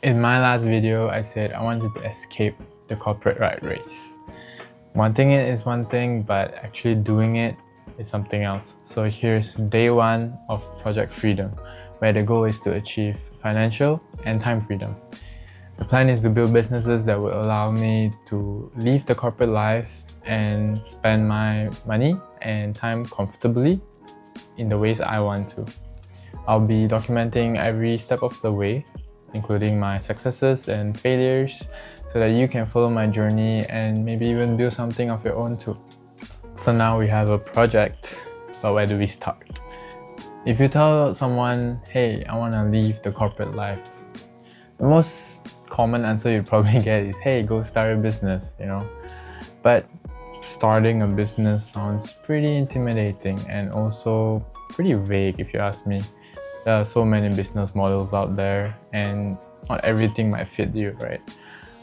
In my last video, I said I wanted to escape the corporate rat race. Wanting it is one thing, but actually doing it is something else. So here's day one of Project Freedom, where the goal is to achieve financial and time freedom. The plan is to build businesses that will allow me to leave the corporate life and spend my money and time comfortably in the ways I want to. I'll be documenting every step of the way, including my successes and failures, so that you can follow my journey and maybe even build something of your own too. So now we have a project, but where do we start? If you tell someone, hey, I want to leave the corporate life, the most common answer you'd probably get is, hey, go start a business, But starting a business sounds pretty intimidating and also pretty vague if you ask me. There are so many business models out there and not everything might fit you, right?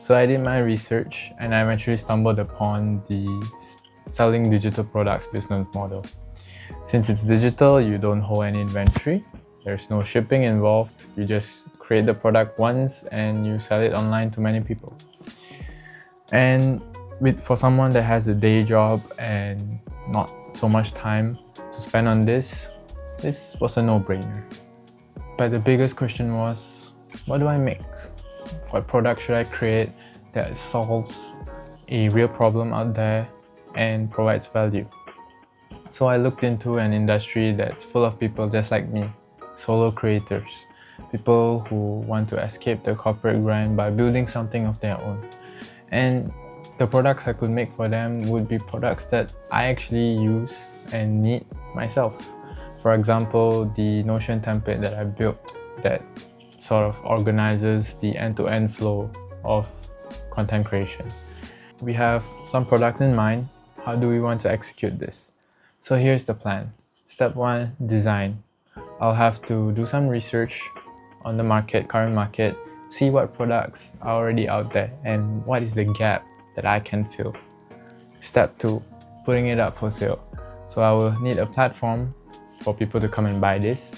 So I did my research and I eventually stumbled upon the selling digital products business model. Since it's digital, you don't hold any inventory. There's no shipping involved. You just create the product once and you sell it online to many people. And for someone that has a day job and not so much time to spend on this was a no-brainer. But the biggest question was, what do I make? What product should I create that solves a real problem out there and provides value? So I looked into an industry that's full of people just like me, solo creators, people who want to escape the corporate grind by building something of their own. And the products I could make for them would be products that I actually use and need myself. For example, the Notion template that I built that sort of organizes the end-to-end flow of content creation. We have some products in mind. How do we want to execute this? So here's the plan. Step 1, design. I'll have to do some research on the current market, see what products are already out there and what is the gap that I can fill. Step 2, putting it up for sale. So I will need a platform for people to come and buy this.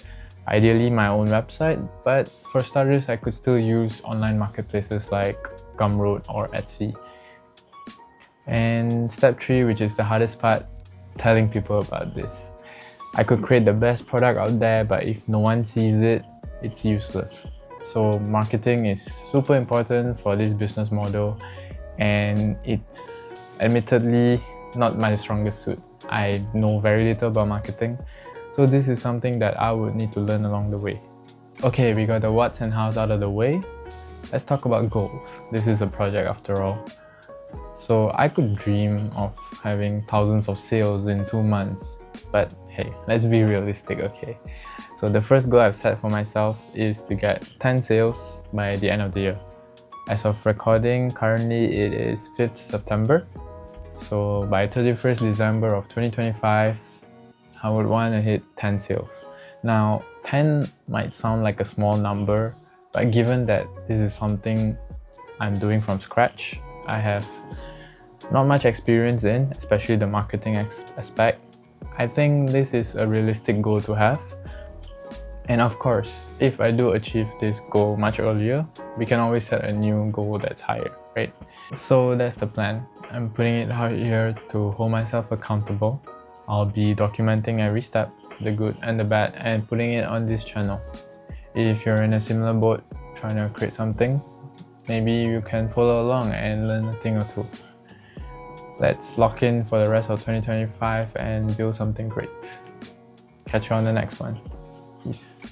Ideally my own website, but for starters I could still use online marketplaces like Gumroad or Etsy. And step 3, which is the hardest part, telling people about this. I could create the best product out there, but if no one sees it, it's useless. So marketing is super important for this business model, and it's admittedly not my strongest suit. I know very little about marketing, so this is something that I would need to learn along the way. Okay, we got the what's and how's out of the way. Let's talk about goals. This is a project after all. So I could dream of having thousands of sales in 2 months, but hey, let's be realistic, okay? So the first goal I've set for myself is to get 10 sales by the end of the year. As of recording, currently it is 5th September. So by 31st December of 2025, I would want to hit 10 sales. Now, 10 might sound like a small number, but given that this is something I'm doing from scratch, I have not much experience in, especially the marketing aspect, I think this is a realistic goal to have. And of course, if I do achieve this goal much earlier, we can always set a new goal that's higher, right? So that's the plan. I'm putting it out here to hold myself accountable. I'll be documenting every step, the good and the bad, and putting it on this channel. If you're in a similar boat trying to create something, maybe you can follow along and learn a thing or two. Let's lock in for the rest of 2025 and build something great. Catch you on the next one. Peace.